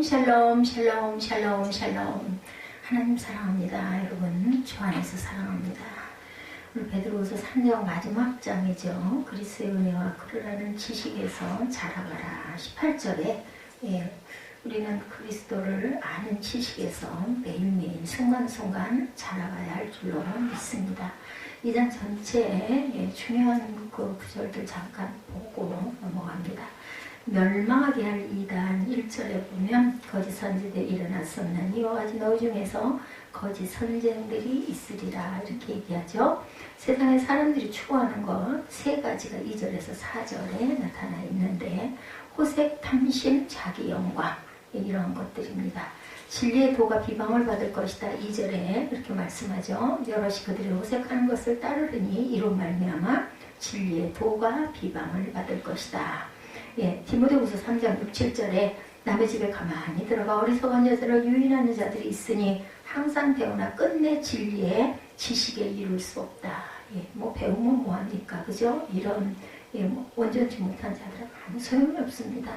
샬롬 샬롬 샬롬 샬롬. 하나님 사랑합니다. 여러분 주 안에서 사랑합니다. 오늘 베드로후서 3장 마지막 장이죠. 그리스도의 은혜와 그를 아는 지식에서 자라가라. 18절에 우리는 그리스도를 아는 지식에서 매일매일 순간순간 자라가야 할 줄로 믿습니다. 이 장 전체에 중요한 그 구절들 잠깐 보고 넘어갑니다. 멸망하게 할 이단 1절에 보면 거짓 선지들이 일어났었나니 이와 같이 너희 중에서 거짓 선생들이 있으리라 이렇게 얘기하죠. 세상에 사람들이 추구하는 것 세 가지가 2절에서 4절에 나타나 있는데 호색, 탐심, 자기 영광 이런 것들입니다. 진리의 도가 비방을 받을 것이다. 2절에 이렇게 말씀하죠. 여럿이 그들이 호색하는 것을 따르르니 이로 말미암아 진리의 도가 비방을 받을 것이다. 디모데후서 3장 6, 7절에 남의 집에 가만히 들어가 어리석은 여자를 유인하는 자들이 있으니 항상 배우나 끝내 진리의 지식에 이룰 수 없다. 배우면 뭐합니까? 그죠? 이런 온전치 못한 자들은 아무 소용이 없습니다.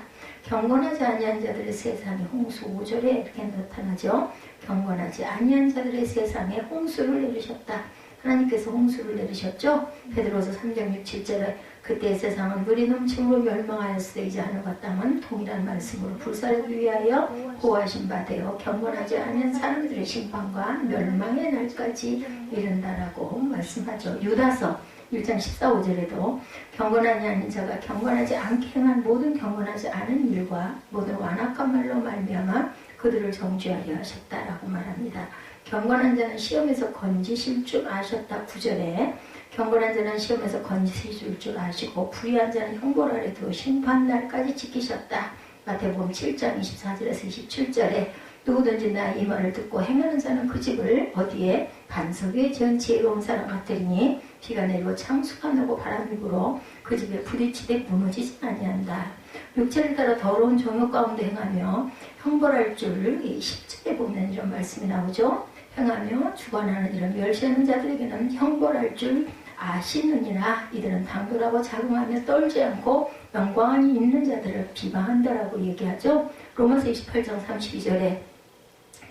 경건하지 아니한 자들의 세상에 홍수 5절에 이렇게 나타나죠. 경건하지 아니한 자들의 세상에 홍수를 내리셨다. 하나님께서 홍수를 내리셨죠. 베드로서 3장 6, 7절에 그때의 세상은 물이 넘침으로 멸망하였으되 이제 하늘과 땅은 동일한 말씀으로 불사르기 위하여 고하신 바 되어 경건하지 않은 사람들의 심판과 멸망의 날까지 이른다라고 말씀하죠. 유다서 1장 14, 5절에도 경건하지 않은 자가 경건하지 않게 행한 모든 경건하지 않은 일과 모든 완악한 말로 말미암아 그들을 정죄하려 하셨다라고 말합니다. 경건한 자는 시험에서 건지실 줄 아셨다. 9절에 경건한 자는 시험에서 건지실 줄 아시고 불의한 자는 형벌 아래 두어 심판날까지 지키셨다. 마태복음 7장 24절에서 27절에 누구든지 나 이 말을 듣고 행하는 자는 그 집을 어디에 반석 위에 지은 지혜로운 사람 같으리니 비가 내리고 창수가 나고 바람이 불어 그 집에 부딪히되 무너지지 아니한다. 육체를 따라 더러운 정욕 가운데 행하며 형벌할 줄 10절에 보면 이런 말씀이 나오죠. 행하며 주관하는 이런 멸시하는 자들에게는 형벌할 줄 아시느니라. 이들은 당돌하고 자긍하며 떨지 않고 영광이 있는 자들을 비방한다라고 얘기하죠. 로마서 28장 32절에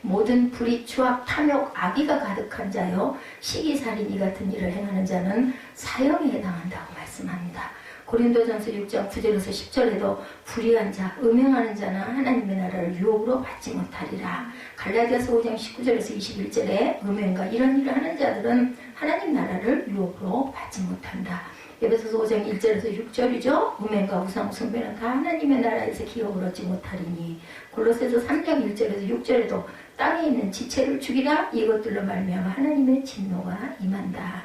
모든 불의, 추악, 탐욕, 악의가 가득한 자요 시기살인 이 같은 일을 행하는 자는 사형에 해당한다고 말씀합니다. 고린도전서 6장 9절에서 10절에도 불의한 자, 음행하는 자는 하나님의 나라를 유혹으로 받지 못하리라. 갈라디아서 5장 19절에서 21절에 음행과 이런 일을 하는 자들은 하나님 나라를 유혹으로 받지 못한다. 에베소서 5장 1절에서 6절이죠. 음행과 우상 숭배는 다 하나님의 나라에서 기업을 얻지 못하리니. 골로새서 3장 1절에서 6절에도 땅에 있는 지체를 죽이라. 이것들로 말미암아 하나님의 진노가 임한다.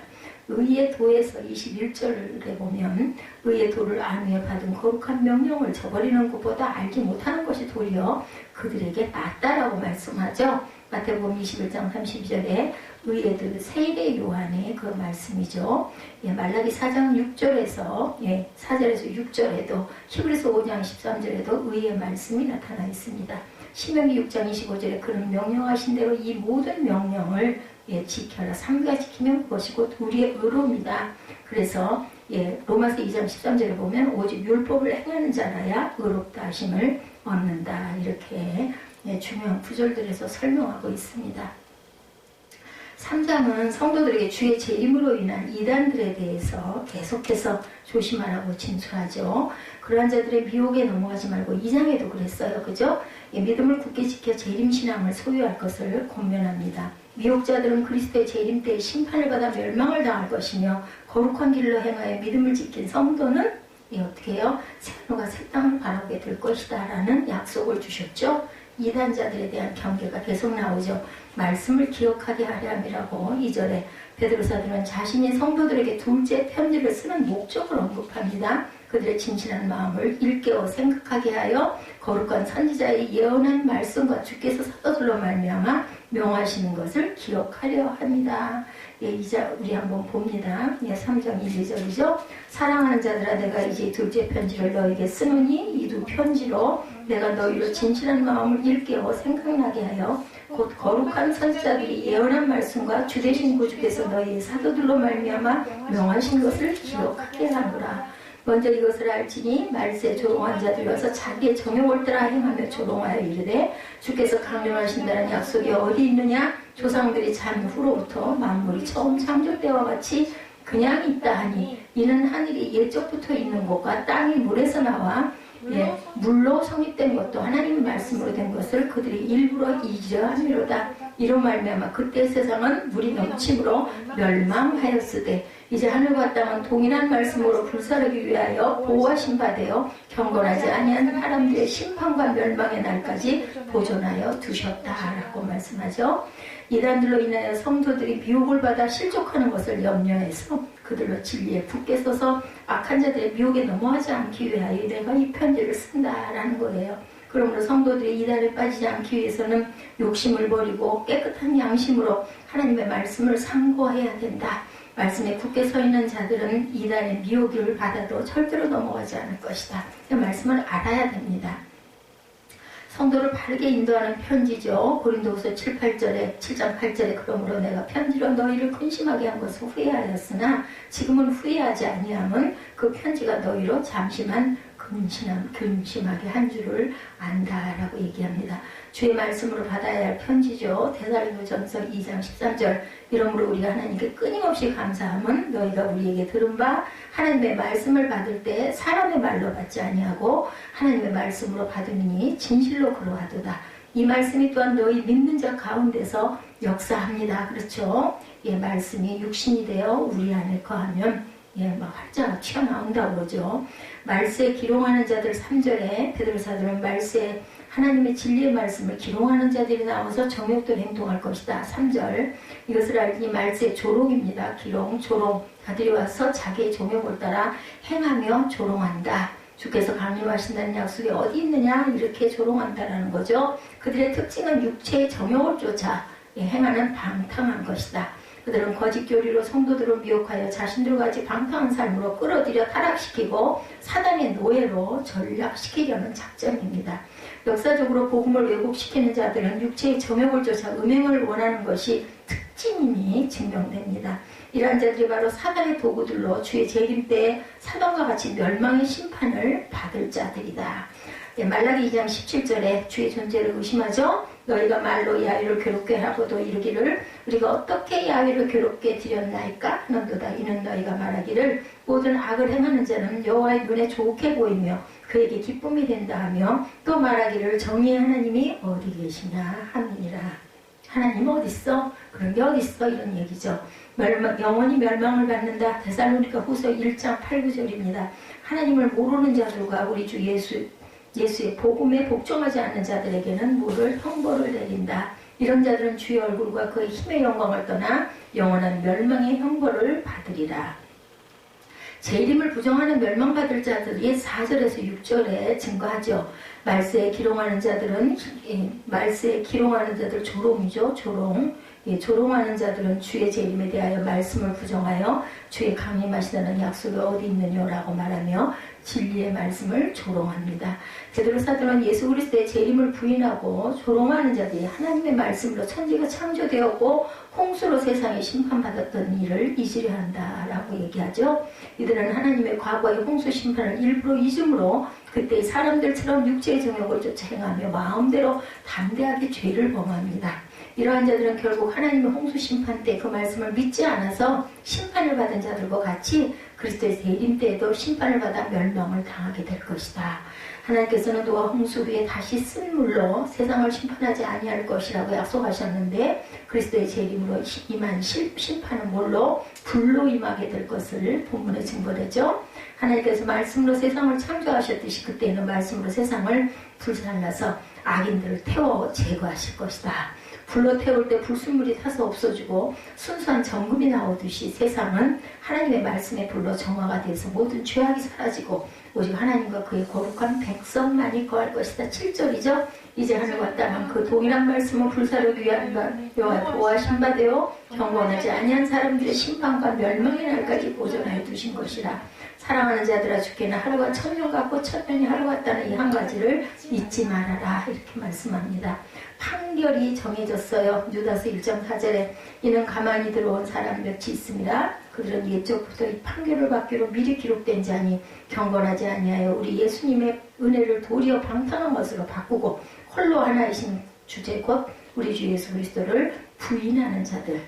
의의 도에서 21절에 보면 의의 도를 알며 받은 거룩한 명령을 저버리는 것보다 알지 못하는 것이 도리어 그들에게 낫다라고 말씀하죠. 마태복음 21장 32절에 의의 도 세례 요한의 그 말씀이죠. 말라기 4장 6절에서 4절에서 6절에도 히브리서 5장 13절에도 의의 말씀이 나타나 있습니다. 신명기 6장 25절에 그는 명령하신 대로 이 모든 명령을 지켜라. 삼가 지키면 그것이고 우리의 의로움이다. 그래서 로마서 2장 13절에 보면 오직 율법을 행하는 자라야 의롭다 하심을 얻는다. 이렇게 중요한 구절들에서 설명하고 있습니다. 3장은 성도들에게 주의 재림으로 인한 이단들에 대해서 계속해서 조심하라고 진술하죠. 그러한 자들의 미혹에 넘어가지 말고 2장에도 그랬어요. 그죠? 믿음을 굳게 지켜 재림신앙을 소유할 것을 권면합니다. 미혹자들은 그리스도의 재림 때에 심판을 받아 멸망을 당할 것이며 거룩한 길로 행하여 믿음을 지킨 성도는 어떻게 해요? 새하늘과 새 땅을 바라보게 될 것이다 라는 약속을 주셨죠. 이단자들에 대한 경계가 계속 나오죠. 말씀을 기억하게 하려 함이라고 2절에 베드로 사도는 자신이 성도들에게 둘째 편지를 쓰는 목적을 언급합니다. 그들의 진실한 마음을 일깨워 생각하게 하여 거룩한 선지자의 예언한 말씀과 주께서 사도들로 말미암아 명하시는 것을 기억하려 합니다. 이제 우리 한번 봅니다. 3장 1, 2절이죠. 사랑하는 자들아 내가 이제 둘째 편지를 너에게 쓰노니 이 두 편지로 내가 너희로 진실한 마음을 일깨워 생각나게 하여 곧 거룩한 선지자들이 예언한 말씀과 주되신 구주께서 너희의 사도들로 말미암아 명하신 것을 기억하게 하노라. 먼저 이것을 알지니 말세에 조롱한 자들이어서 자기의 정욕을 따라 행하며 조롱하여 이르되 주께서 강림하신다는 약속이 어디 있느냐. 조상들이 잔 후로부터 만물이 처음 창조 때와 같이 그냥 있다 하니 이는 하늘이 예적부터 있는 것과 땅이 물에서 나와 물로 성립된 것도 하나님의 말씀으로 된 것을 그들이 일부러 잊으려 함이로다. 이로 말미암아 그때 세상은 물이 넘침으로 멸망하였으되 이제 하늘과 땅은 동일한 말씀으로 불사르기 위하여 보호하신 바 되어 경건하지 아니한 사람들의 심판과 멸망의 날까지 보존하여 두셨다라고 말씀하죠. 이단들로 인하여 성도들이 미혹을 받아 실족하는 것을 염려해서 그들로 진리에 굳게 서서 악한 자들의 미혹에 넘어가지 않기 위하여 내가 이 편지를 쓴다라는 거예요. 그러므로 성도들이 이단에 빠지지 않기 위해서는 욕심을 버리고 깨끗한 양심으로 하나님의 말씀을 상고해야 된다. 말씀에 굳게 서 있는 자들은 이단의 미혹을 받아도 절대로 넘어가지 않을 것이다. 그 말씀을 알아야 됩니다. 성도를 바르게 인도하는 편지죠. 고린도후서 7장 8절에 그러므로 내가 편지로 너희를 근심하게 한 것을 후회하였으나 지금은 후회하지 아니함은 그 편지가 너희로 잠시만 근심하게 한 줄을 안다라고 얘기합니다. 주의 말씀으로 받아야 할 편지죠. 데살로니가전서 2장 13절 이러므로 우리가 하나님께 끊임없이 감사함은 너희가 우리에게 들은 바 하나님의 말씀을 받을 때 사람의 말로 받지 아니하고 하나님의 말씀으로 받으니 진실로 그러하도다. 이 말씀이 또한 너희 믿는 자 가운데서 역사합니다. 그렇죠? 말씀이 육신이 되어 우리 안에 거하면 막 활자가 튀어나온다고 그러죠. 말세에 기롱하는 자들 3절에 베드로사도는 말세에 하나님의 진리의 말씀을 기롱하는 자들이 나와서 정욕대로 행동할 것이다. 3절 이것을 알니 말세의 조롱입니다. 기롱, 조롱 자들이 와서 자기의 정욕을 따라 행하며 조롱한다. 주께서 강림하신다는 약속이 어디 있느냐 이렇게 조롱한다라는 거죠. 그들의 특징은 육체의 정욕을 쫓아 행하는 방탕한 것이다. 그들은 거짓 교리로 성도들을 미혹하여 자신들과 같이 방탕한 삶으로 끌어들여 타락시키고 사단의 노예로 전락시키려는 작전입니다. 역사적으로 복음을 왜곡시키는 자들은 육체의 정욕을 쫓아 음행을 원하는 것이 특징임이 증명됩니다. 이러한 자들이 바로 사단의 도구들로 주의 재림 때에 사단과 같이 멸망의 심판을 받을 자들이다. 말라기 2장 17절에 주의 존재를 의심하죠. 너희가 말로 야훼를 괴롭게 하고도 이르기를 우리가 어떻게 야훼를 괴롭게 드렸나이까 하는도다. 이는 너희가 말하기를 모든 악을 행하는 자는 여호와의 눈에 좋게 보이며 그에게 기쁨이 된다 하며 또 말하기를 정의의 하나님이 어디 계시냐 함이니라. 하나님 어디 있어? 그런 게 어디 있어? 이런 얘기죠. 영원히 멸망을 받는다. 데살로니가 후서 1장 8, 9절입니다. 하나님을 모르는 자들과 우리 주 예수의 복음에 복종하지 않는 자들에게는 뭐를 형벌을 내린다. 이런 자들은 주의 얼굴과 그의 힘의 영광을 떠나 영원한 멸망의 형벌을 받으리라. 재림을 부정하는 멸망받을 자들이 4절에서 6절에 증거하죠. 말세에 기롱하는 자들 조롱이죠. 조롱하는 자들은 주의 재림에 대하여 말씀을 부정하여 주의 강림하시다는 약속이 어디 있느냐라고 말하며 진리의 말씀을 조롱합니다. 베드로사도는 예수 그리스도의 재림을 부인하고 조롱하는 자들이 하나님의 말씀으로 천지가 창조되었고 홍수로 세상에 심판받았던 일을 잊으려 한다라고 얘기하죠. 이들은 하나님의 과거의 홍수 심판을 일부러 잊음으로 그때의 사람들처럼 육체의 정욕을 쫓아 행하며 마음대로 담대하게 죄를 범합니다. 이러한 자들은 결국 하나님의 홍수 심판 때 그 말씀을 믿지 않아서 심판을 받은 자들과 같이 그리스도의 재림 때에도 심판을 받아 멸망을 당하게 될 것이다. 하나님께서는 노아 홍수 후에 다시 쓴 물로 세상을 심판하지 아니할 것이라고 약속하셨는데 그리스도의 재림으로 임한 심판은 뭘로? 불로 임하게 될 것을 본문에 증거되죠. 하나님께서 말씀으로 세상을 창조하셨듯이 그때는 말씀으로 세상을 불살라서 악인들을 태워 제거하실 것이다. 불로 태울 때 불순물이 타서 없어지고 순수한 정금이 나오듯이 세상은 하나님의 말씀의 불로 정화가 돼서 모든 죄악이 사라지고 오직 하나님과 그의 거룩한 백성만이 거할 것이다. 7절이죠. 이제 하늘과 땅은 그 동일한 말씀을 불사르기 위한 여호와의 보호하신 바 되어 경건하지 아니한 사람들의 심판과 멸망의 날까지 보존하여 두신 것이라. 사랑하는 자들아 주께는 하루가 천년 같고 천년이 하루 같다는 이 한 가지를 잊지 말아라. 이렇게 말씀합니다. 판결이 정해졌어요. 유다서 1장 4절에 이는 가만히 들어온 사람 몇이 있습니다. 그들은 옛적부터 이 판결을 받기로 미리 기록된 자니 경건하지 아니하여 우리 예수님의 은혜를 도리어 방탕한 것으로 바꾸고 홀로 하나이신 주제 곧 우리 주 예수 그리스도를 부인하는 자들.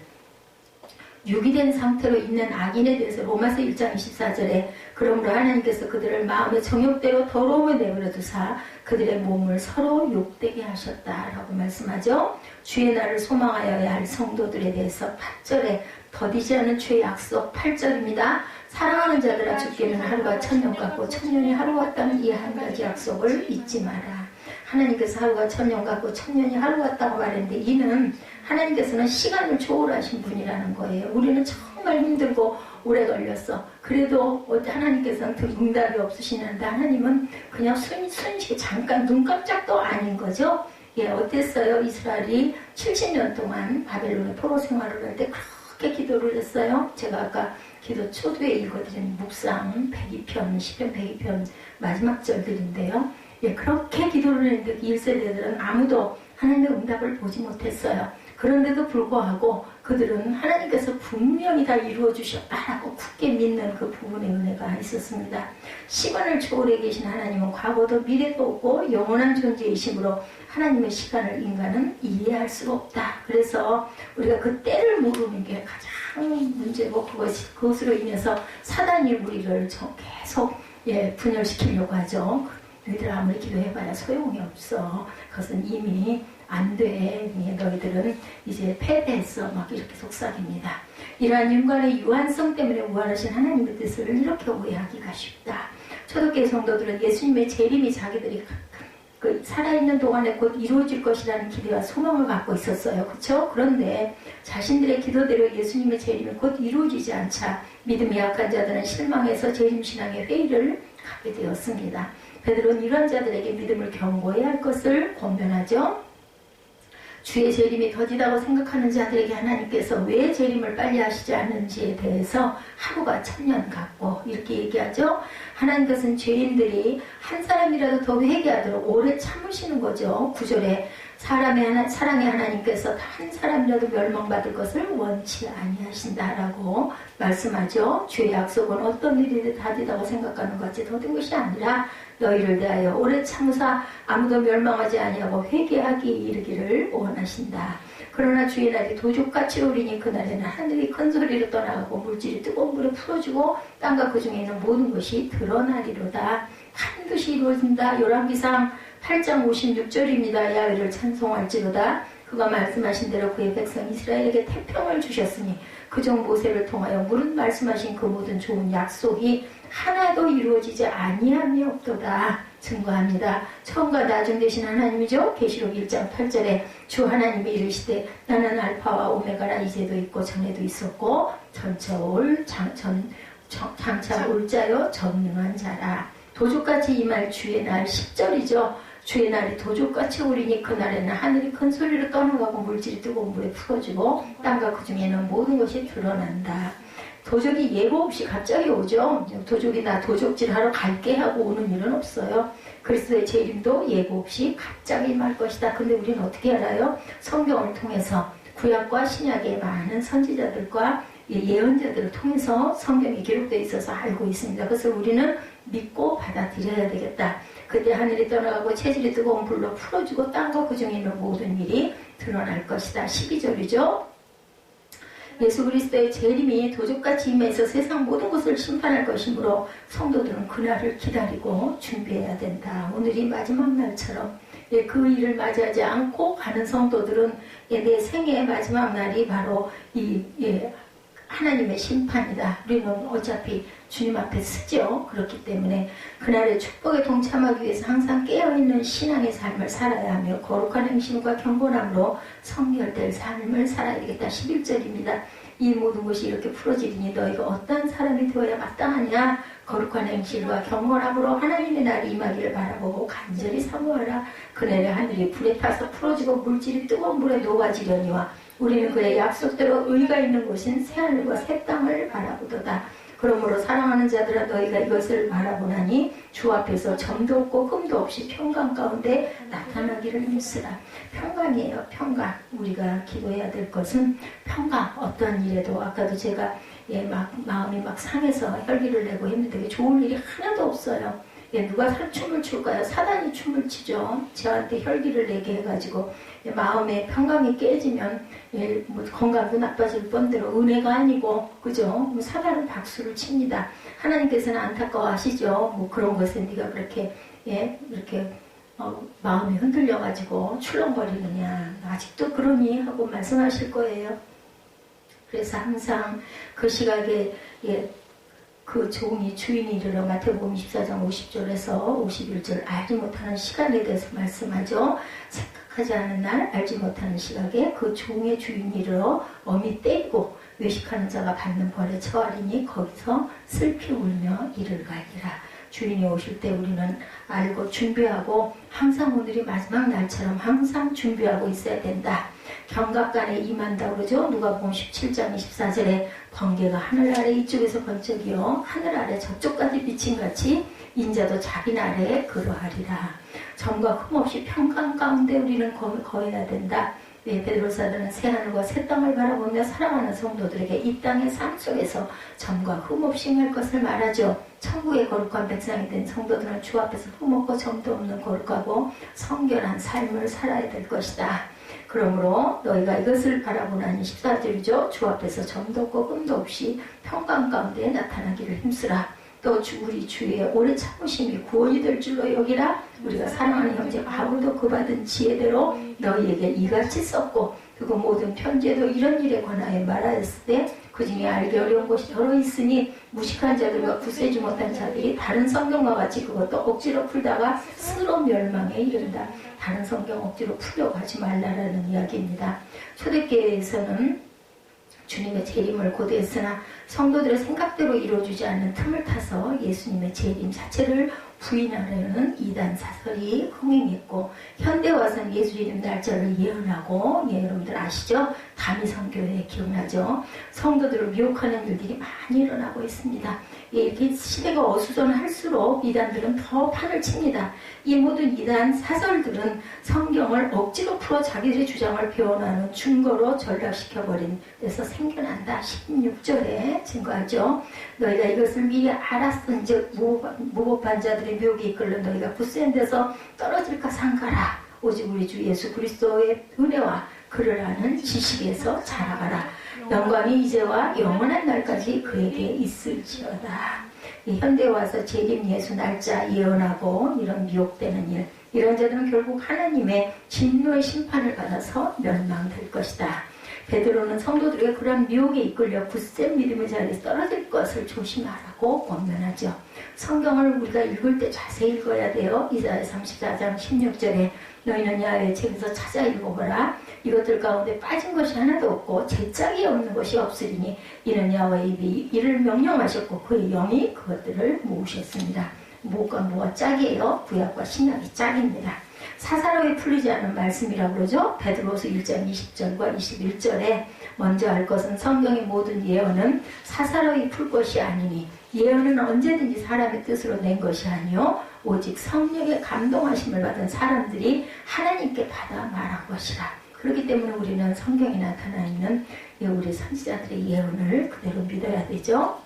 유기된 상태로 있는 악인에 대해서 로마서 1장 24절에 그러므로 하나님께서 그들을 마음의 정욕대로 더러움에 내버려 두사 그들의 몸을 서로 욕되게 하셨다라고 말씀하죠. 주의 날을 소망하여야 할 성도들에 대해서 8절에 더디지 않은 주의 약속 8절입니다. 사랑하는 자들아 주께는 하루가 천년 같고 천년이 하루 같다는 이 한 가지 약속을 잊지 마라. 하나님께서 하루가 천년 같고 천년이 하루 같다고 말했는데 이는 하나님께서는 시간을 초월하신 분이라는 거예요. 우리는 정말 힘들고 오래 걸렸어. 그래도 하나님께서는 그 응답이 없으시는데 하나님은 그냥 순식에 잠깐 눈 깜짝도 아닌 거죠. 예, 어땠어요? 이스라엘이 70년 동안 바벨론의 포로 생활을 할 때 그렇게 기도를 했어요. 제가 아까 기도 초두에 읽어드린 묵상 102편, 시편 102편 마지막 절들인데요. 예, 그렇게 기도를 했는데 1세대들은 아무도 하나님의 응답을 보지 못했어요. 그런데도 불구하고 그들은 하나님께서 분명히 다 이루어 주셨다라고 굳게 믿는 그 부분의 은혜가 있었습니다. 시간을 초월해 계신 하나님은 과거도 미래도 없고 영원한 존재이시므로 하나님의 시간을 인간은 이해할 수가 없다. 그래서 우리가 그 때를 모르는 게 가장 문제고 그것으로 인해서 사단이 우리를 계속 분열시키려고 하죠. 너희들 아무리 기도해봐야 소용이 없어. 그것은 이미 안 돼. 너희들은 이제 패배했어. 막 이렇게 속삭입니다. 이러한 인간의 유한성 때문에 무한하신 하나님의 뜻을 이렇게 오해하기가 쉽다. 초대교회 성도들은 예수님의 재림이 자기들이 살아있는 동안에 곧 이루어질 것이라는 기대와 소망을 갖고 있었어요. 그렇죠? 그런데 자신들의 기도대로 예수님의 재림이 곧 이루어지지 않자 믿음이 약한 자들은 실망해서 재림신앙의 회의를 갖게 되었습니다. 베드로는 이런 자들에게 믿음을 경고해야 할 것을 권면하죠. 주의 재림이 더디다고 생각하는 자들에게 하나님께서 왜 재림을 빨리 하시지 않는지에 대해서 하루가 천년 같고 이렇게 얘기하죠. 하나님께서는 죄인들이 한 사람이라도 더 회개하도록 오래 참으시는 거죠. 9절에 사랑의 하나님께서 한 사람이라도 멸망받을 것을 원치 아니하신다라고 말씀하죠. 주의 약속은 어떤 일이든 다디다고 생각하는 것 같이 더딘 것이 아니라 너희를 대하여 오래 참으사 아무도 멸망하지 아니하고 회개하기 이르기를 원하신다. 그러나 주의 날이 도둑같이 오리니 그날에는 하늘이 큰 소리로 떠나가고 물질이 뜨거운 물에 풀어주고 땅과 그 중에 있는 모든 것이 드러나리로다. 반드시 이루어진다. 열왕기상 8장 56절입니다. 야훼를 찬송할지로다. 그가 말씀하신 대로 그의 백성 이스라엘에게 태평을 주셨으니 그종 모세를 통하여 물은 말씀하신 그 모든 좋은 약속이 하나도 이루어지지 아니함이 없도다 증거합니다. 처음과 나중 되신 하나님이죠. 계시록 1장 8절에 주 하나님이 이르시되 나는 알파와 오메가라 이제도 있고 전에도 있었고 장차 올 자요 전능한 자라. 도둑같이 임할 주의 날 10절이죠. 주의 날이 도둑같이 오리니 그날에는 하늘이 큰 소리로 떠나가고 물질이 뜨거운 물에 풀어지고 땅과 그 중에는 모든 것이 드러난다. 도적이 예고 없이 갑자기 오죠. 도적이 나 도적질하러 갈게 하고 오는 일은 없어요. 그리스도의 재림도 예고 없이 갑자기 임할 것이다. 근데 우리는 어떻게 알아요? 성경을 통해서 구약과 신약의 많은 선지자들과 예언자들을 통해서 성경이 기록되어 있어서 알고 있습니다. 그래서 우리는 믿고 받아들여야 되겠다. 그때 하늘이 떠나가고 체질이 뜨거운 불로 풀어주고 땅과 그 중에 있는 모든 일이 드러날 것이다. 12절이죠. 예수 그리스도의 재림이 도둑같이 임해서 세상 모든 것을 심판할 것이므로 성도들은 그날을 기다리고 준비해야 된다. 오늘이 마지막 날처럼 그 일을 맞이하지 않고 가는 성도들은 내 생애의 마지막 날이 바로 하나님의 심판이다. 우리는 어차피 주님 앞에 쓰죠. 그렇기 때문에 그날의 축복에 동참하기 위해서 항상 깨어있는 신앙의 삶을 살아야 하며 거룩한 행실과 경건함으로 성결될 삶을 살아야 되겠다. 11절입니다. 이 모든 것이 이렇게 풀어지리니 너희가 어떤 사람이 되어야 마땅하냐. 거룩한 행실과 경건함으로 하나님의 날이 임하기를 바라보고 간절히 사모하라. 그날에 하늘이 불에 타서 풀어지고 물질이 뜨거운 물에 녹아지려니와 우리는 그의 약속대로 의가 있는 곳인 새하늘과 새 땅을 바라보도다. 그러므로 사랑하는 자들아 너희가 이것을 바라보나니 주 앞에서 점도 없고 흠도 없이 평강 가운데 나타나기를 힘쓰라. 평강이에요. 평강. 우리가 기도해야 될 것은 평강. 어떠한 일에도 아까도 제가 마음이 막 상해서 혈기를 내고 했는데 좋은 일이 하나도 없어요. 누가 춤을 출까요? 사단이 춤을 추죠. 저한테 혈기를 내게 해가지고 마음의 평강이 깨지면 뭐 건강도 나빠질 뿐더러 은혜가 아니고 그죠? 사단은 박수를 칩니다. 하나님께서는 안타까워하시죠. 뭐 그런 것에 네가 그렇게 이렇게 마음이 흔들려가지고 출렁거리느냐 아직도 그러니 하고 말씀하실 거예요. 그래서 항상 그 시각에 그 종이 주인이 이르러 마태복음 24장 50절에서 51절 알지 못하는 시간에 대해서 말씀하죠. 생각하지 않은 날 알지 못하는 시각에 그 종의 주인이 이르러 어미 때리고 외식하는 자가 받는 벌에 처하리니 거기서 슬피 울며 이를 갈기라. 주인이 오실 때 우리는 알고 준비하고 항상 오늘이 마지막 날처럼 항상 준비하고 있어야 된다. 경각간에 임한다 그러죠. 누가복음 17장 24절에 번개가 하늘 아래 이쪽에서 번쩍이요 하늘 아래 저쪽까지 비침같이 인자도 자기 나라에 그러하리라. 점과 흠없이 평강 가운데 우리는 거해야 된다. 베드로사도는 새하늘과 새 땅을 바라보며 사랑하는 성도들에게 이 땅의 삶 속에서 점과 흠없이 행할 것을 말하죠. 천국의 거룩한 백성이 된 성도들은 주 앞에서 흠없고 점도 없는 거룩하고 성결한 삶을 살아야 될 것이다. 그러므로 너희가 이것을 바라보나니 14절이죠. 주 앞에서 점도 없고 흠도 없이 평강 가운데 나타나기를 힘쓰라. 또 우리 주의 오래 참으심이 구원이 될 줄로 여기라. 우리가 사랑하는 형제 바울도 그 받은 지혜대로 너희에게 이같이 썼고 그리고 모든 편지에도 이런 일에 관하여 말하였을 때 그 중에 알기 어려운 것이 여러 있으니 무식한 자들과 굳세지 못한 자들이 다른 성경과 같이 그것도 억지로 풀다가 스스로 멸망에 이른다. 다른 성경 억지로 풀려고 하지 말라라는 이야기입니다. 초대교회에서는 주님의 재림을 고대했으나 성도들의 생각대로 이루어지지 않는 틈을 타서 예수님의 재림 자체를 부인하려는 이단 사설이 흥행했고 현대 와서는 예수 재림 날짜를 예언하고 여러분들 아시죠? 다미성교회 기억나죠? 성도들을 미혹하는 일들이 많이 일어나고 있습니다. 이렇게 시대가 어수선할수록 이단들은 더 판을 칩니다. 이 모든 이단 사설들은 성경을 억지로 풀어 자기들의 주장을 배워나는 증거로 전락시켜버린 데서 생겨난다. 16절에 증거하죠. 너희가 이것을 미리 알았은즉 무법한 자들의 묘기에 이끌려 너희가 굳센 데서 떨어질까 삼가라. 오직 우리 주 예수 그리스도의 은혜와 그를 아는 지식에서 자라가라. 영광이 이제와 영원한 날까지 그에게 있을지어다. 현대에 와서 재림 예수 날짜 예언하고 이런 미혹되는 일, 이런 자들은 결국 하나님의 진노의 심판을 받아서 멸망될 것이다. 베드로는 성도들에게 그러한 미혹에 이끌려 굳센 믿음의 자리에 떨어질 것을 조심하라고 권면하죠. 성경을 우리가 읽을 때 자세히 읽어야 돼요. 이사야 34장 16절에 너희는 야훼의 책에서 찾아 읽어보라. 이것들 가운데 빠진 것이 하나도 없고 제짝이 없는 것이 없으리니 이는 야훼의 입이 이를 명령하셨고 그의 영이 그것들을 모으셨습니다. 뭐가 뭐가 짝이에요? 구약과 신약이 짝입니다. 사사로이 풀리지 않은 말씀이라고 그러죠. 베드로서 1장 20절과 21절에 먼저 알 것은 성경의 모든 예언은 사사로이 풀 것이 아니니 예언은 언제든지 사람의 뜻으로 낸 것이 아니요 오직 성령의 감동하심을 받은 사람들이 하나님께 받아 말한 것이라. 그렇기 때문에 우리는 성경에 나타나 있는 우리 선지자들의 예언을 그대로 믿어야 되죠.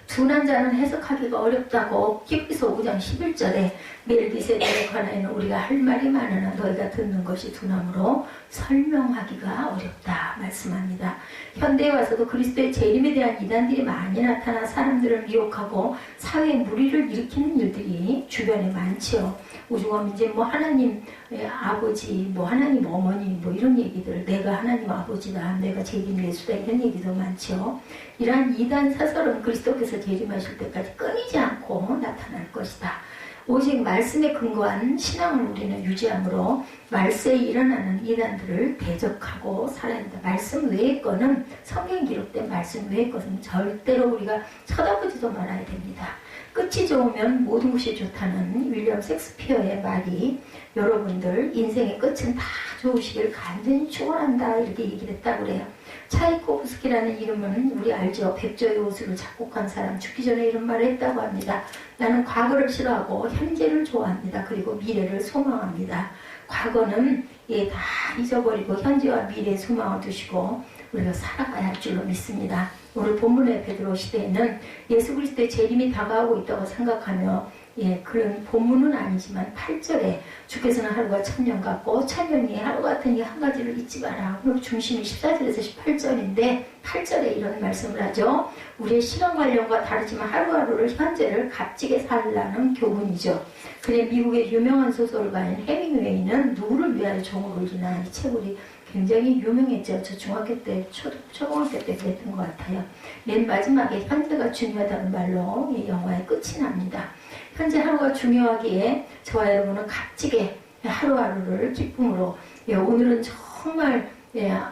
둔한 자는 해석하기가 어렵다고 히브리서 5장 11절에 멜기세덱에 관하여는 우리가 할 말이 많으나 너희가 듣는 것이 둔함으로 설명하기가 어렵다 말씀합니다. 현대에 와서도 그리스도의 재림에 대한 이단들이 많이 나타나 사람들을 미혹하고 사회에 무리를 일으키는 일들이 주변에 많지요. 오죽하면 이제 뭐 하나님 아버지, 뭐 하나님 어머니 뭐 이런 얘기들, 내가 하나님 아버지다, 내가 재림 예수다 이런 얘기도 많죠. 이러한 이단 사설은 그리스도께서 재림하실 때까지 끊이지 않고 나타날 것이다. 오직 말씀에 근거한 신앙을 우리는 유지함으로 말세에 일어나는 이단들을 대적하고 살아야 한다. 말씀 외의 거는 성경에 기록된 말씀 외의 것은 절대로 우리가 쳐다보지도 말아야 됩니다. 끝이 좋으면 모든 것이 좋다는 윌리엄 셰익스피어의 말이 여러분들 인생의 끝은 다 좋으시길 간절히 축원한다 이렇게 얘기를 했다고 그래요. 차이코프스키라는 이름은 우리 알죠? 백조의 호수를 작곡한 사람, 죽기 전에 이런 말을 했다고 합니다. 나는 과거를 싫어하고 현재를 좋아합니다. 그리고 미래를 소망합니다. 과거는 다 잊어버리고 현재와 미래의 소망을 두시고 우리가 살아가야 할 줄로 믿습니다. 오늘 본문의 베드로 시대에는 예수 그리스도의 재림이 다가오고 있다고 생각하며 그런 본문은 아니지만 8절에 주께서는 하루가 1000년 같고 1000년이 하루 같으니 한 가지를 잊지 마라. 그리고 중심이 14절에서 18절인데 8절에 이런 말씀을 하죠. 우리의 시간 관련과 다르지만 하루하루를 현재를 값지게 살라는 교훈이죠. 그래 미국의 유명한 소설가인 해밍웨이는 누구를 위하여 종을 울리나 이 책이 굉장히 유명했죠. 저 중학교 때, 초등학교 때 그랬던 것 같아요. 맨 마지막에 현재가 중요하다는 말로 이 영화의 끝이 납니다. 현재 하루가 중요하기에 저와 여러분은 값지게 하루하루를 기쁨으로 오늘은 정말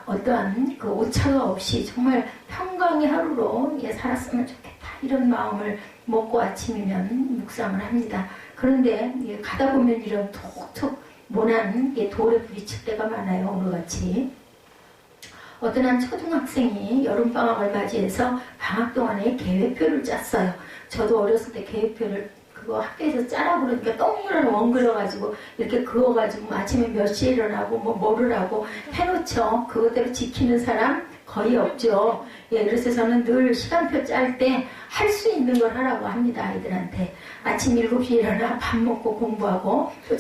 어떠한 그 오차가 없이 정말 평강의 하루로 살았으면 좋겠다 이런 마음을 먹고 아침이면 묵상을 합니다. 그런데 가다 보면 이런 톡톡 모난 돌에 부딪힐 때가 많아요. 오늘같이 어떤 한 초등학생이 여름방학을 맞이해서 방학 동안에 계획표를 짰어요. 저도 어렸을 때 계획표를 그거 학교에서 짜라고 그러니까 동그란 원 그려가지고 이렇게 그어가지고 아침에 몇 시에 일어나고 뭐를 하고 해놓죠. 그것대로 지키는 사람 거의 없죠. 그래서 저는 늘 시간표 짤 때 할 수 있는 걸 하라고 합니다. 아이들한테. 아침 7시에 일어나 밥 먹고 공부하고 또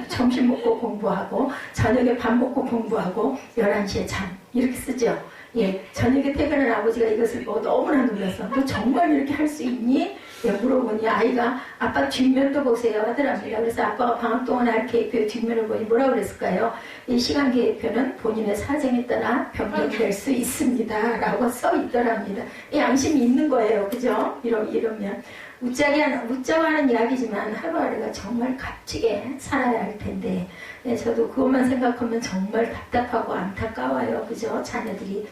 점심 먹고 공부하고 저녁에 밥 먹고 공부하고 11시에 잠 이렇게 쓰죠. 저녁에 퇴근한 아버지가 이것을 너무나 놀라서 너 정말 이렇게 할 수 있니? 물어보니 아이가 아빠 뒷면도 보세요 하더랍니다. 그래서 아빠가 방학 동안 할 계획표 뒷면을 보니 뭐라고 그랬을까요? 이 시간 계획표는 본인의 사정에 따라 변경될 수 있습니다 라고 써 있더랍니다. 양심이 있는 거예요. 그죠? 이러면 웃자고 하는 이야기지만 하루하루가 정말 값지게 살아야 할 텐데 저도 그것만 생각하면 정말 답답하고 안타까워요. 그죠? 자녀들이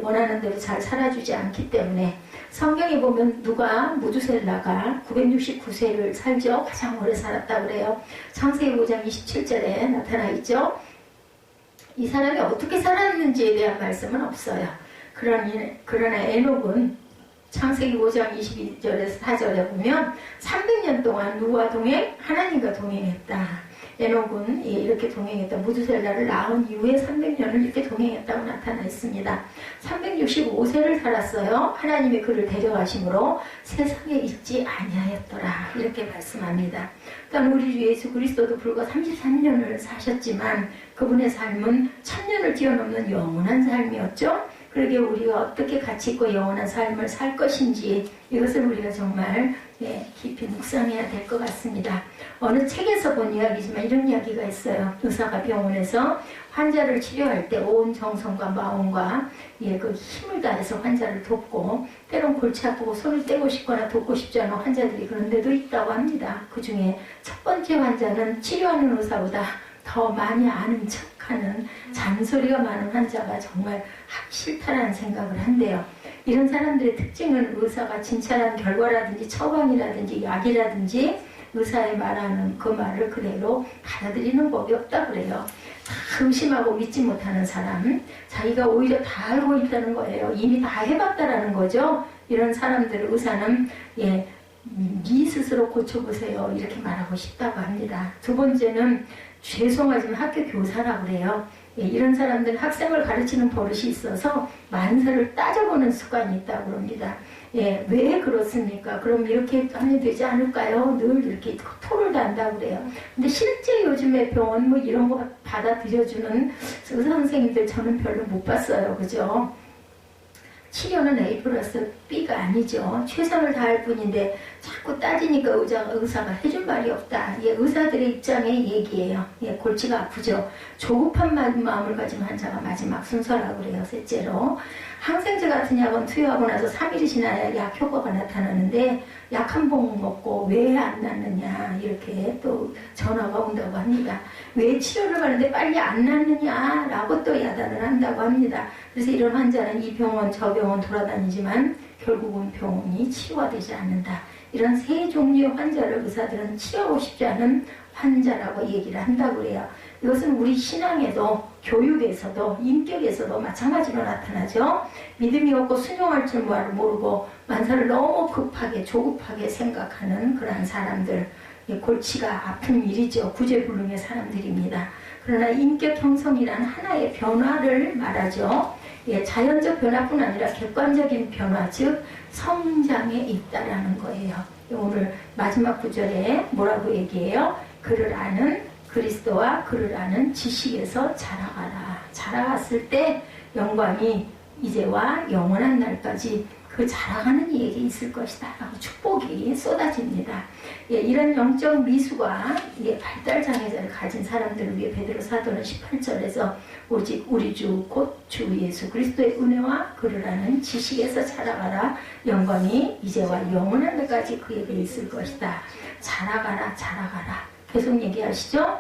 원하는 대로 잘 살아주지 않기 때문에 성경에 보면 누가 무두셀라가 969세를 살죠. 가장 오래 살았다고 그래요. 창세기 5장 27절에 나타나 있죠. 이 사람이 어떻게 살았는지에 대한 말씀은 없어요. 그러나 에녹은 창세기 5장 22절에서 4절에 보면 300년 동안 누구와 동행? 하나님과 동행했다. 에녹은 이렇게 동행했다. 무두셀라를 낳은 이후에 300년을 이렇게 동행했다고 나타나 있습니다. 365세를 살았어요. 하나님이 그를 데려가심으로 세상에 있지 아니하였더라. 이렇게 말씀합니다. 또한 우리 주 예수 그리스도도 불과 33년을 사셨지만 그분의 삶은 1000년을 뛰어넘는 영원한 삶이었죠. 그러게 우리가 어떻게 가치 있고 영원한 삶을 살 것인지 이것을 우리가 정말 깊이 묵상해야 될 것 같습니다. 어느 책에서 본 이야기지만 이런 이야기가 있어요. 의사가 병원에서 환자를 치료할 때 온 정성과 마음과 그 힘을 다해서 환자를 돕고 때론 골치 아프고 손을 떼고 싶거나 돕고 싶지 않은 환자들이 그런 데도 있다고 합니다. 그 중에 첫 번째 환자는 치료하는 의사보다 더 많이 아는 척하는 잔소리가 많은 환자가 정말 하기 싫다라는 생각을 한대요. 이런 사람들의 특징은 의사가 진찰한 결과라든지 처방이라든지 약이라든지 의사의 말하는 그 말을 그대로 받아들이는 법이 없다고 그래요. 다 의심하고 믿지 못하는 사람, 자기가 오히려 다 알고 있다는 거예요. 이미 다 해봤다라는 거죠. 이런 사람들을 의사는 네 스스로 고쳐보세요 이렇게 말하고 싶다고 합니다. 두 번째는 죄송하지만 학교 교사라고 그래요. 이런 사람들은 학생을 가르치는 버릇이 있어서 만사를 따져보는 습관이 있다고 합니다. 왜 그렇습니까? 그럼 이렇게 하면 되지 않을까요? 늘 이렇게 토를 단다고 그래요. 근데 실제 요즘에 병원 이런 거 받아들여주는 의사 선생님들 저는 별로 못 봤어요. 그죠? 치료는 A 플러스 B가 아니죠. 최선을 다할 뿐인데 자꾸 따지니까 의사가 해줄 말이 없다. 의사들의 입장의 얘기예요. 골치가 아프죠. 조급한 마음을 가진 환자가 마지막 순서라고 그래요. 셋째로 항생제 같은 약은 투여하고 나서 3일이 지나야 약 효과가 나타나는데 약 한 봉 먹고 왜 안 낫느냐 이렇게 또 전화가 온다고 합니다. 왜 치료를 하는데 빨리 안 낫느냐라고 또 야단을 한다고 합니다. 그래서 이런 환자는 이 병원 저 병원 돌아다니지만 결국은 병원이 치유가 되지 않는다. 이런 세 종류의 환자를 의사들은 치료하고 싶지 않은 환자라고 얘기를 한다고 그래요. 이것은 우리 신앙에도 교육에서도 인격에서도 마찬가지로 나타나죠. 믿음이 없고 순종할 줄 모르고 만사를 너무 급하게 조급하게 생각하는 그러한 사람들, 골치가 아픈 일이죠. 구제불능의 사람들입니다. 그러나 인격 형성이란 하나의 변화를 말하죠. 자연적 변화뿐 아니라 객관적인 변화, 즉 성장에 있다라는 거예요. 오늘 마지막 구절에 뭐라고 얘기해요? 그를 아는 그리스도와 그를 아는 지식에서 자라가라. 자라갔을 때 영광이 이제와 영원한 날까지 그 자라가는 이에게 있을 것이다 라고 축복이 쏟아집니다. 이런 영적 미수가 발달 장애자를 가진 사람들을 위해 베드로 사도는 18절에서 오직 우리 주 곧 주 예수 그리스도의 은혜와 그를 아는 지식에서 자라가라. 영광이 이제와 영원한 날까지 그에게 있을 것이다. 자라가라 자라가라. 계속 얘기하시죠.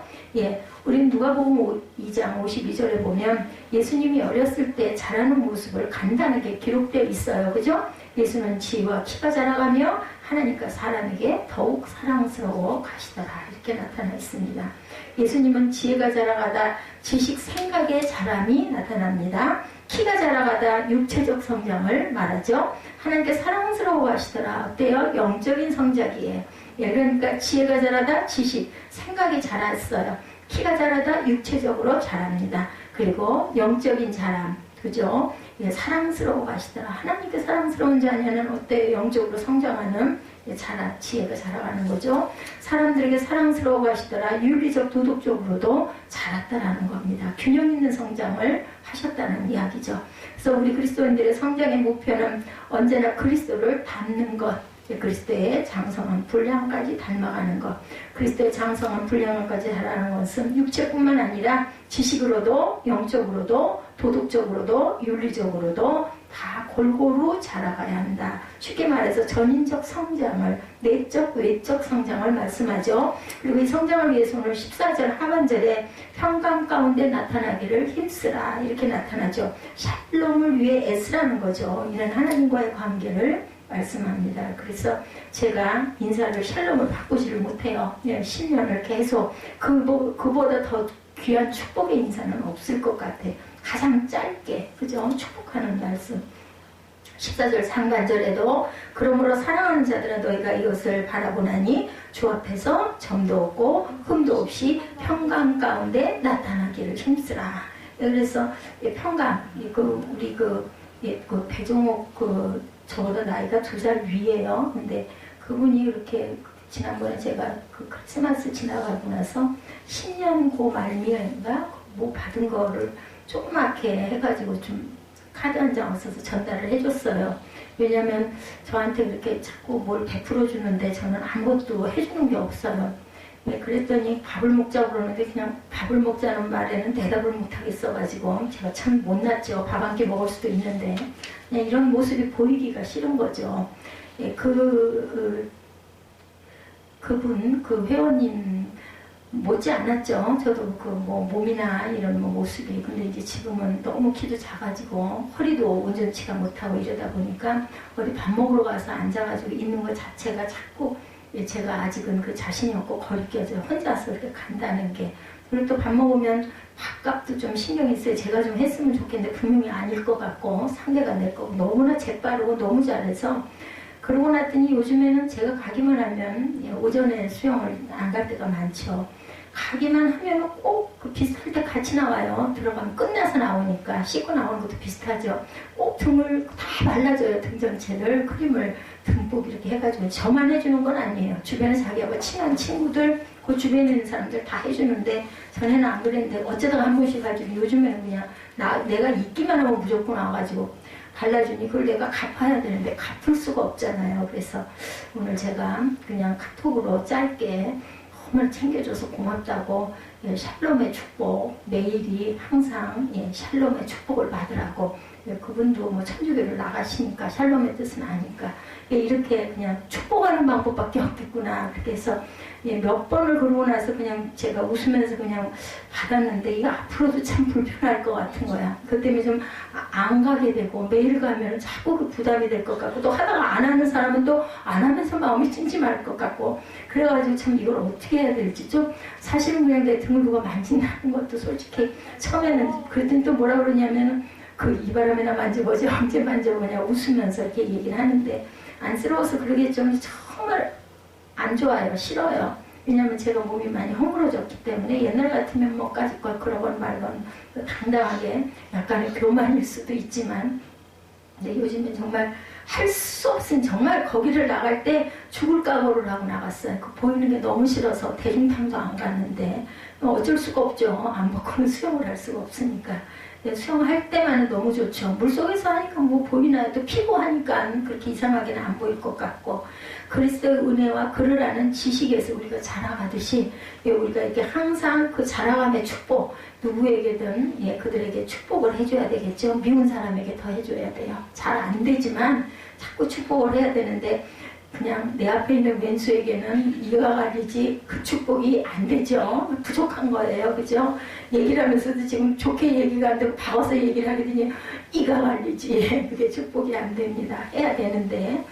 우린 누가복음 2장 52절에 보면 예수님이 어렸을 때 자라는 모습을 간단하게 기록되어 있어요. 그죠? 예수는 지혜와 키가 자라가며 하나님과 사람에게 더욱 사랑스러워 가시더라. 이렇게 나타나 있습니다. 예수님은 지혜가 자라가다 지식 생각의 자람이 나타납니다. 키가 자라가다 육체적 성장을 말하죠. 하나님께 사랑스러워 가시더라. 어때요? 영적인 성장이에요. 그러니까 지혜가 자라다 지식, 생각이 자랐어요. 키가 자라다 육체적으로 자랍니다. 그리고 영적인 자람, 그죠? 사랑스러워 가시더라. 하나님께 사랑스러운 자녀는 어때요? 영적으로 성장하는 지혜가 자라가는 거죠. 사람들에게 사랑스러워 가시더라. 윤리적, 도덕적으로도 자랐다라는 겁니다. 균형 있는 성장을 하셨다는 이야기죠. 그래서 우리 그리스도인들의 성장의 목표는 언제나 그리스도를 닮는 것, 그리스도의 장성한 분량까지 닮아가는 것. 그리스도의 장성한 분량까지 자라는 것은 육체뿐만 아니라 지식으로도 영적으로도 도덕적으로도 윤리적으로도 다 골고루 자라가야 한다. 쉽게 말해서 전인적 성장을, 내적 외적 성장을 말씀하죠. 그리고 이 성장을 위해서 오늘 14절 하반절에 평강 가운데 나타나기를 힘쓰라 이렇게 나타나죠. 샬롬을 위해 애쓰라는 거죠. 이는 하나님과의 관계를 말씀합니다. 그래서 제가 인사를 샬롬을 바꾸지를 못해요. 10년을 계속 그보다 더 귀한 축복의 인사는 없을 것 같아. 가장 짧게, 그죠? 축복하는 말씀. 14절 상반절에도 그러므로 사랑하는 자들아 너희가 이것을 바라보나니 주 앞에서 점도 없고 흠도 없이 평강 가운데 나타나기를 힘쓰라. 그래서 평강, 우리 배종옥 저보다 나이가 2살 위에요. 근데 그분이 이렇게 지난번에 제가 크리스마스 지나가고 나서 10년 고 말미인가 뭐 받은 거를 조그맣게 해가지고 좀 카드 한 장 써서 전달을 해줬어요. 왜냐면 저한테 그렇게 자꾸 뭘 베풀어 주는데 저는 아무것도 해주는 게 없어요. 그랬더니 밥을 먹자고 그러는데 그냥 밥을 먹자는 말에는 대답을 못하겠어가지고 제가 참 못났죠. 밥 한 끼 먹을 수도 있는데 그냥 이런 모습이 보이기가 싫은 거죠. 그분 회원님 못지 않았죠. 저도 몸이나 이런 모습이. 근데 이제 지금은 너무 키도 작아지고 허리도 온전치가 못하고 이러다 보니까 어디 밥 먹으러 가서 앉아가지고 있는 것 자체가 자꾸 제가 아직은 그 자신이 없고 거리껴져요. 혼자서 이렇게 간다는 게. 그리고 또 밥 먹으면 밥값도 좀 신경이 써요. 제가 좀 했으면 좋겠는데 분명히 아닐 것 같고 상대가 낼 거고 너무나 재빠르고 너무 잘해서 그러고 났더니 요즘에는 제가 가기만 하면 오전에 수영을 안 갈 때가 많죠. 가기만 하면 꼭 그 비슷할 때 같이 나와요. 들어가면 끝나서 나오니까 씻고 나오는 것도 비슷하죠. 꼭 등을 다 발라줘요. 등 전체를 크림을 듬뿍 이렇게 해가지고 저만 해주는 건 아니에요. 주변에 자기하고 친한 친구들 그 주변에 있는 사람들 다 해주는데 전에는 안 그랬는데 어쩌다가 한 번씩 가지고 요즘에는 그냥 내가 있기만 하면 무조건 와가지고 발라주니 그걸 내가 갚아야 되는데 갚을 수가 없잖아요. 그래서 오늘 제가 그냥 카톡으로 짧게 정말 챙겨줘서 고맙다고 예, 샬롬의 축복, 매일이 항상 예, 샬롬의 축복을 받으라고. 예, 그분도 뭐 천주교를 나가시니까 샬롬의 뜻은 아니까 예, 이렇게 그냥 축복하는 방법밖에 없겠구나. 그렇게 해서 예, 몇 번을 그러고 나서 그냥 제가 웃으면서 그냥 받았는데 이거 앞으로도 참 불편할 것 같은 거야. 그 때문에 좀 안 가게 되고 매일 가면 자꾸 그 부담이 될 것 같고 또 하다가 안 하는 사람은 또 안 하면서 마음이 찜찜할 것 같고 그래가지고 참 이걸 어떻게 해야 될지 좀 사실은 그냥 내 등을 누가 만진다는 것도 솔직히 처음에는 그랬더니 또 뭐라 그러냐면 그 이 바람에나 만져보지 언제 만져보냐 웃으면서 이렇게 얘기를 하는데 안쓰러워서 그러겠죠. 정말 안 좋아요. 싫어요. 왜냐면 제가 몸이 많이 허물어졌기 때문에 옛날 같으면 뭐까짓 걸 그러건 말건 당당하게 약간의 교만일 수도 있지만 근데 요즘엔 정말 할 수 없은 정말 거기를 나갈 때 죽을 각오를 하고 나갔어요. 그 보이는 게 너무 싫어서 대중탕도 안 갔는데 어쩔 수가 없죠. 안 먹고는 수영을 할 수가 없으니까. 수영할 때만은 너무 좋죠. 물속에서 하니까 뭐 보이나요? 또 피고 하니까 그렇게 이상하게는 안 보일 것 같고 그리스도의 은혜와 그를 아는 지식에서 우리가 자라가듯이 우리가 이렇게 항상 그 자라감의 축복 누구에게든 예, 그들에게 축복을 해줘야 되겠죠. 미운 사람에게 더 해줘야 돼요. 잘 안 되지만 자꾸 축복을 해야 되는데 그냥 내 앞에 있는 왼수에게는 이가 갈리지 그 축복이 안 되죠. 부족한 거예요. 그죠? 얘기를 하면서도 지금 좋게 얘기가 안 되고 박아서 얘기를 하게 되니 이가 갈리지 그게 축복이 안 됩니다. 해야 되는데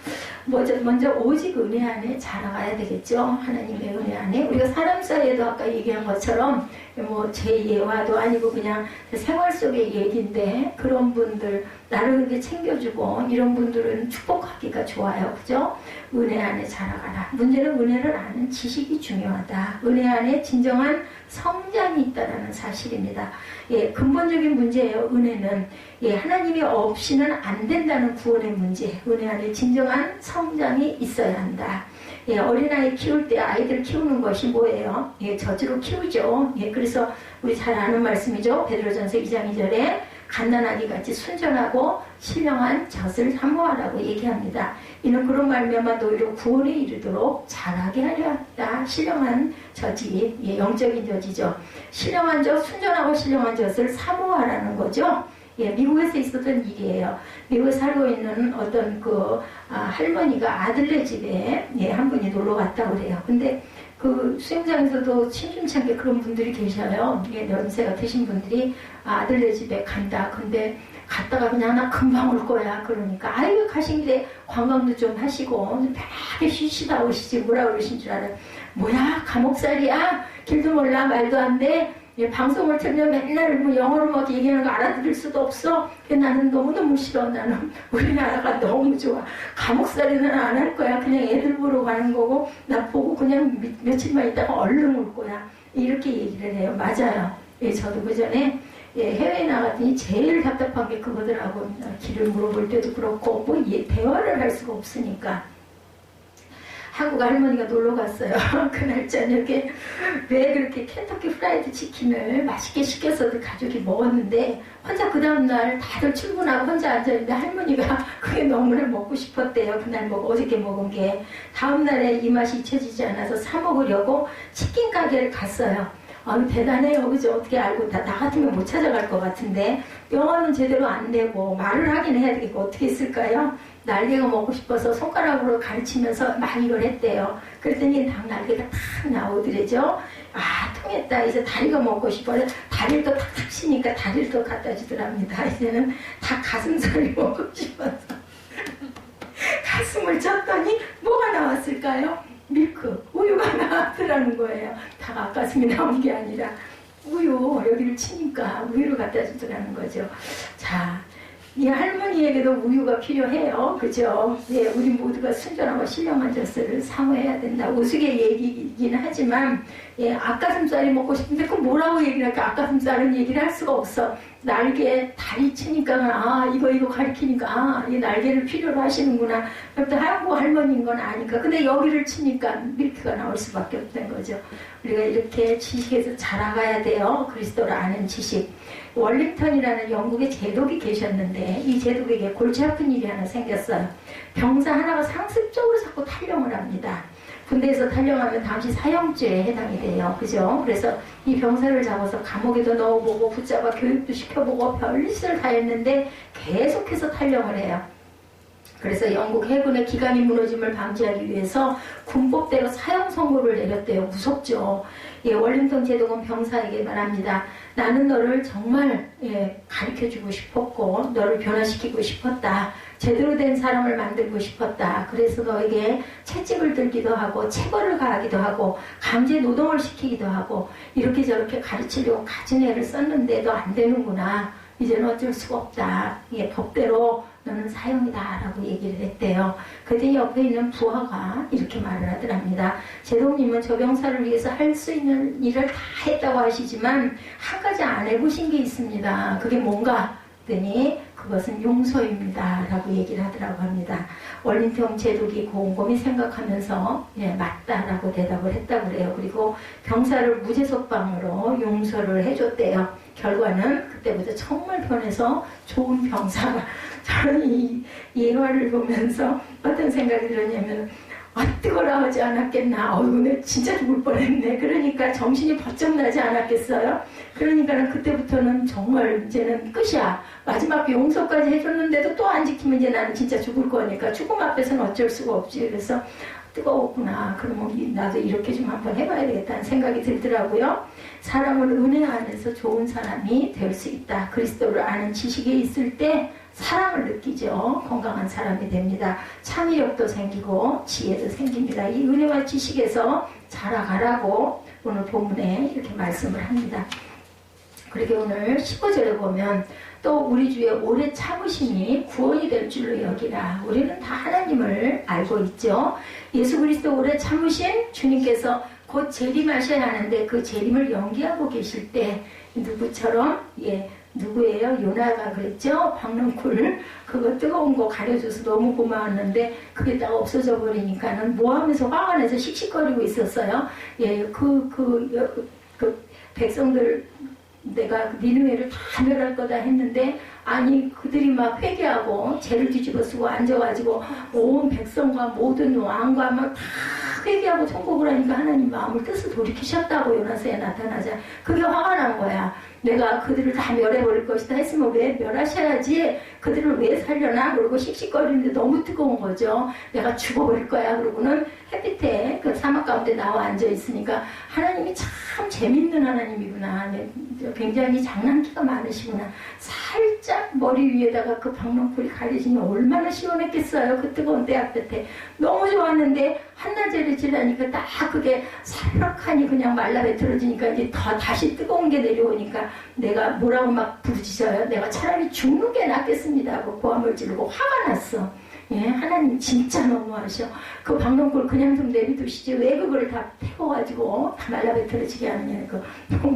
먼저 오직 은혜 안에 자라가야 되겠죠. 하나님의 은혜 안에 우리가 사람 사이에도 아까 얘기한 것처럼 뭐 제 예화도 아니고 그냥 생활 속의 얘기인데 그런 분들 나를 그렇게 챙겨주고 이런 분들은 축복하기가 좋아요. 그죠? 은혜 안에 자라가라. 문제는 은혜를 아는 지식이 중요하다. 은혜 안에 진정한 성장이 있다는 사실입니다. 예, 근본적인 문제예요. 은혜는 예, 하나님이 없이는 안 된다는 구원의 문제. 은혜 안에 진정한 성장이 있어야 한다. 예, 어린아이 키울 때 아이들 키우는 것이 뭐예요? 예, 저주로 키우죠. 예, 그래서 우리 잘 아는 말씀이죠. 베드로전서 2장 2절에 갓난아기 같이 순전하고 신령한 젖을 사모하라고 얘기합니다. 이는 그런 말미암아 너희로 구원에 이르도록 자라게 하려 한다. 신령한 젖이 예, 영적인 젖이죠. 신령한 젖, 순전하고 신령한 젖을 사모하라는 거죠. 예, 미국에서 있었던 일이에요. 미국에 살고 있는 어떤 할머니가 아들네 집에 예, 한 분이 놀러 갔다고 그래요. 근데 그 수영장에서도 심심찮게 그런 분들이 계셔요. 예, 연세가 드신 분들이 아들네 집에 간다. 근데 갔다가 그냥 나 금방 올 거야. 그러니까 아이고 가신 길에 관광도 좀 하시고 편하게 쉬시다 오시지 뭐라 그러신 줄 알아요. 뭐야 감옥살이야? 길도 몰라 말도 안 돼. 예, 방송을 틀면 맨날 뭐 영어로 막 얘기하는 거 알아들을 수도 없어. 나는 너무너무 싫어. 나는 우리나라가 너무 좋아. 감옥살이는 안 할 거야. 그냥 애들 보러 가는 거고 나 보고 그냥 며칠만 있다가 얼른 올 거야. 이렇게 얘기를 해요. 맞아요. 예, 저도 그 전에 예, 해외에 나갔더니 제일 답답한 게 그거더라고. 길을 물어볼 때도 그렇고 뭐 대화를 할 수가 없으니까. 한국 할머니가 놀러 갔어요. 그날 저녁에 왜 그렇게 켄터키 프라이드 치킨을 맛있게 시켜서 가족이 먹었는데 혼자 그 다음날 다들 출근하고 혼자 앉아있는데 할머니가 그게 너무나 먹고 싶었대요. 그날 어저께 먹은 게 다음날에 이 맛이 잊혀지지 않아서 사 먹으려고 치킨 가게를 갔어요. 대단해요. 그죠? 어떻게 알고 나 같으면 못 찾아갈 것 같은데 영어는 제대로 안 되고 말을 하긴 해야 되겠고 어떻게 했을까요? 날개가 먹고 싶어서 손가락으로 가르치면서 막 이걸 했대요. 그랬더니 닭 날개가 탁 나오더래죠. 통했다. 이제 다리가 먹고 싶어서 다리를 또 탁탁 치니까 다리를 또 갖다 주더랍니다. 이제는 닭 가슴살이 먹고 싶어서 가슴을 쳤더니 뭐가 나왔을까요? 밀크, 우유가 나왔더라는 거예요. 닭 앞가슴이 나온 게 아니라 우유, 여기를 치니까 우유를 갖다 주더라는 거죠. 자, 이 할머니에게도 우유가 필요해요. 그죠? 예, 우리 모두가 순전하고 신령한 젖을 사모해야 된다. 우스개 얘기이긴 하지만, 예, 앞가슴살이 먹고 싶은데, 그 뭐라고 얘기를 할까? 앞가슴살은 얘기를 할 수가 없어. 날개, 다리 치니까, 이거 가리키니까, 이 날개를 필요로 하시는구나. 또 한국 할머니인 건 아니까. 근데 여기를 치니까 밀크가 나올 수밖에 없던 거죠. 우리가 이렇게 지식에서 자라가야 돼요. 그리스도를 아는 지식. 월링턴이라는 영국의 제독이 계셨는데 이 제독에게 골치 아픈 일이 하나 생겼어요. 병사 하나가 상습적으로 자꾸 탈영을 합니다. 군대에서 탈영하면 당시 사형죄에 해당이 돼요. 그죠? 그래서 이 병사를 잡아서 감옥에도 넣어보고 붙잡아 교육도 시켜보고 별짓을 다 했는데 계속해서 탈영을 해요. 그래서 영국 해군의 기강이 무너짐을 방지하기 위해서 군법대로 사형 선고를 내렸대요. 무섭죠. 예, 월링턴 제독은 병사에게 말합니다. 나는 너를 정말 가르쳐주고 싶었고 너를 변화시키고 싶었다. 제대로 된 사람을 만들고 싶었다. 그래서 너에게 채찍을 들기도 하고 체벌을 가하기도 하고 강제 노동을 시키기도 하고 이렇게 저렇게 가르치려고 가진 애를 썼는데 너 안 되는구나. 이제는 어쩔 수가 없다. 이게 법대로 너는 사형이다 라고 얘기를 했대요. 그때 옆에 있는 부하가 이렇게 말을 하더랍니다. 제독님은 저 병사를 위해서 할 수 있는 일을 다 했다고 하시지만 한 가지 안 해보신 게 있습니다. 그게 뭔가 했더니 그것은 용서입니다 라고 얘기를 하더라고 합니다. 월링턴 제독이 곰곰이 생각하면서 맞다라고 대답을 했다고 그래요. 그리고 병사를 무죄석방으로 용서를 해줬대요. 결과는 그때부터 정말 변해서 좋은 병사가 저는 이 예화를 보면서 어떤 생각이 들었냐면 뜨거라 하지 않았겠나. 오늘 진짜 죽을 뻔했네. 그러니까 정신이 번쩍 나지 않았겠어요. 그러니까 그때부터는 정말 이제는 끝이야. 마지막 용서까지 해줬는데도 또 안 지키면 이제 나는 진짜 죽을 거니까 죽음 앞에서는 어쩔 수가 없지. 그래서 뜨거웠구나. 그러면 나도 이렇게 좀 한번 해봐야 되겠다는 생각이 들더라고요. 사람을 은혜 안에서 좋은 사람이 될 수 있다. 그리스도를 아는 지식에 있을 때 사랑을 느끼죠. 건강한 사람이 됩니다. 창의력도 생기고 지혜도 생깁니다. 이 은혜와 지식에서 자라가라고 오늘 본문에 이렇게 말씀을 합니다. 그렇게 오늘 15절에 보면 또 우리 주의 오래 참으심이 구원이 될 줄로 여기라. 우리는 다 하나님을 알고 있죠. 예수 그리스도 오래 참으신 주님께서 곧 재림하셔야 하는데 그 재림을 연기하고 계실 때 누구처럼 누구예요? 요나가 그랬죠? 박넝쿨 그거 뜨거운 거 가려줘서 너무 고마웠는데 그게 딱 없어져 버리니까는 뭐 하면서 화가 내서 씩씩거리고 있었어요. 그 백성들 내가 니느웨를 다 멸할 거다 했는데 아니 그들이 막 회개하고 죄를 뒤집어 쓰고 앉아가지고 온 백성과 모든 왕과 막 다 회개하고 통곡을 하니까 하나님 마음을 뜻을 돌이키셨다고 요나서에 나타나자. 그게 화가 난 거야. 내가 그들을 다 멸해버릴 것이다 했으면 왜 멸하셔야지 그들을 왜 살려나? 그러고 씩씩거리는데 너무 뜨거운 거죠. 내가 죽어버릴 거야. 그러고는 햇빛에 그 사막 가운데 나와 앉아있으니까 하나님이 참 재밌는 하나님이구나. 굉장히 장난기가 많으시구나. 살짝 머리 위에다가 그 박넝쿨이 가려지니 얼마나 시원했겠어요. 그 뜨거운 때앞볕에. 너무 좋았는데 한낮에 지나니까 딱 그게 살락하니 그냥 말라뱉어지니까 이제 다시 뜨거운 게 내려오니까 내가 뭐라고 막 부르짖어요. 내가 차라리 죽는 게 낫겠습니다 하고 고함을 지르고 화가 났어. 하나님 진짜 너무하셔. 그 박넝쿨 그냥 좀 내비두시지 왜 그걸 다 태워가지고 다 말라뱉어지게 하느냐.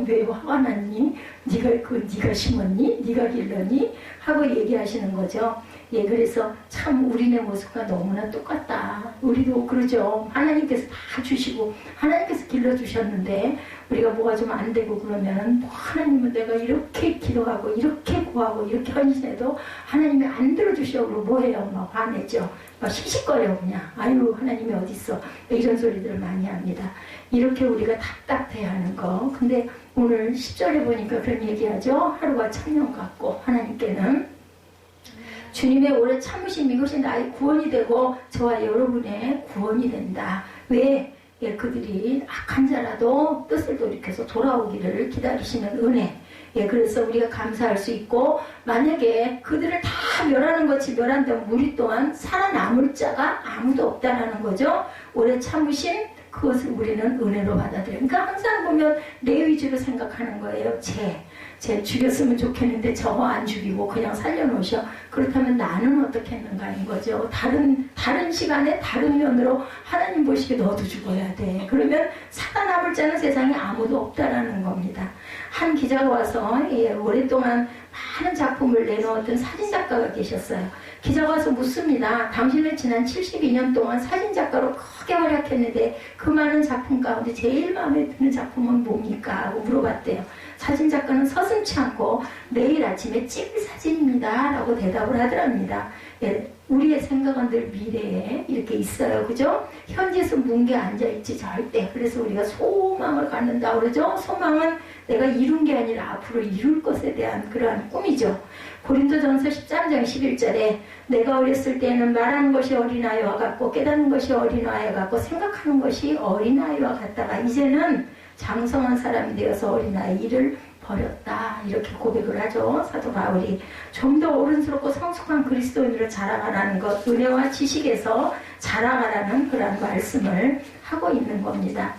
왜 화가 났니? 네가 심었니? 네가 길렀니? 하고 얘기하시는 거죠. 그래서 참 우리네 모습과 너무나 똑같다. 우리도 그러죠. 하나님께서 다 주시고 하나님께서 길러주셨는데 우리가 뭐가 좀 안 되고 그러면은 하나님은 내가 이렇게 기도하고 이렇게 구하고 이렇게 헌신해도 하나님이 안 들어주시려고 뭐해요? 막 화내죠. 막 씩씩거려 그냥. 아유 하나님이 어딨어. 이런 소리들을 많이 합니다. 이렇게 우리가 답답해하는 거. 근데 오늘 10절에 보니까 그런 얘기하죠. 하루가 천년 같고 하나님께는 주님의 오래 참으심 이것이 나의 구원이 되고 저와 여러분의 구원이 된다. 왜? 그들이 악한 자라도 뜻을 돌이켜서 돌아오기를 기다리시는 은혜. 그래서 우리가 감사할 수 있고 만약에 그들을 다 멸하는 것이 멸한다면 우리 또한 살아남을 자가 아무도 없다라는 거죠. 오래 참으신 그것을 우리는 은혜로 받아들여요. 그러니까 항상 보면 내 위주로 생각하는 거예요. 쟤 죽였으면 좋겠는데 저거 안 죽이고 그냥 살려놓으셔. 그렇다면 나는 어떻게 했는가인 거죠. 다른 시간에 다른 면으로 하나님 보시기에 너도 죽어야 돼. 그러면 살아남을 자는 세상에 아무도 없다라는 겁니다. 한 기자가 와서 오랫동안 많은 작품을 내놓았던 사진작가가 계셨어요. 기자가 와서 묻습니다. 당신은 지난 72년 동안 사진작가로 크게 활약했는데 그 많은 작품 가운데 제일 마음에 드는 작품은 뭡니까? 하고 물어봤대요. 사진작가는 서슴치 않고 내일 아침에 찍을 사진입니다 라고 대답을 하더랍니다. 우리의 생각은 늘 미래에 이렇게 있어요. 그죠? 현재에서 뭉개 앉아있지 절대. 그래서 우리가 소망을 갖는다 그러죠? 소망은 내가 이룬 게 아니라 앞으로 이룰 것에 대한 그러한 꿈이죠. 고린도전서 13장 11절에 내가 어렸을 때는 말하는 것이 어린아이와 같고 깨닫는 것이 어린아이와 같고 생각하는 것이 어린아이와 같다가 이제는 장성한 사람이 되어서 어린아이를 버렸다. 이렇게 고백을 하죠. 사도 바울이 좀 더 어른스럽고 성숙한 그리스도인으로 자라가라는 것, 은혜와 지식에서 자라가라는 그런 말씀을 하고 있는 겁니다.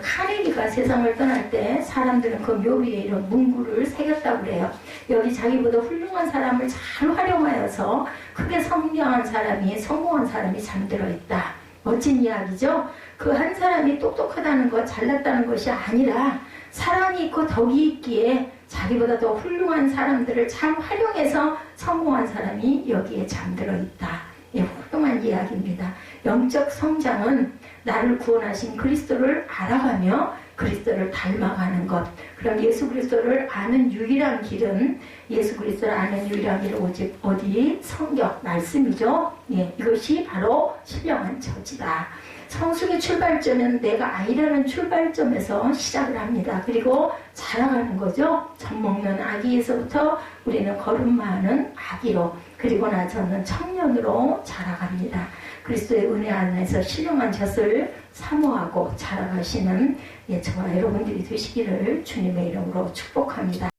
카네기가 세상을 떠날 때 사람들은 그 묘 위에 이런 문구를 새겼다고 그래요. 여기 자기보다 훌륭한 사람을 잘 활용하여서 크게 성장한 사람이, 성공한 사람이 잠들어 있다. 멋진 이야기죠? 그 한 사람이 똑똑하다는 것, 잘났다는 것이 아니라 사랑이 있고 덕이 있기에 자기보다 더 훌륭한 사람들을 잘 활용해서 성공한 사람이 여기에 잠들어 있다. 훌륭한 이야기입니다. 영적 성장은 나를 구원하신 그리스도를 알아가며 그리스도를 닮아가는 것. 그럼 예수 그리스도를 아는 유일한 길은 예수 그리스도를 아는 유일한 길은 오직 어디? 성경, 말씀이죠. 이것이 바로 신령한 처지다. 성숙의 출발점은 내가 아이라는 출발점에서 시작을 합니다. 그리고 자라가는 거죠. 젖 먹는 아기에서부터 우리는 걸음마하는 아기로, 그리고 나서는 청년으로 자라갑니다. 그리스도의 은혜 안에서 신령한 젖을 사모하고 자라가시는 저와 여러분들이 되시기를 주님의 이름으로 축복합니다.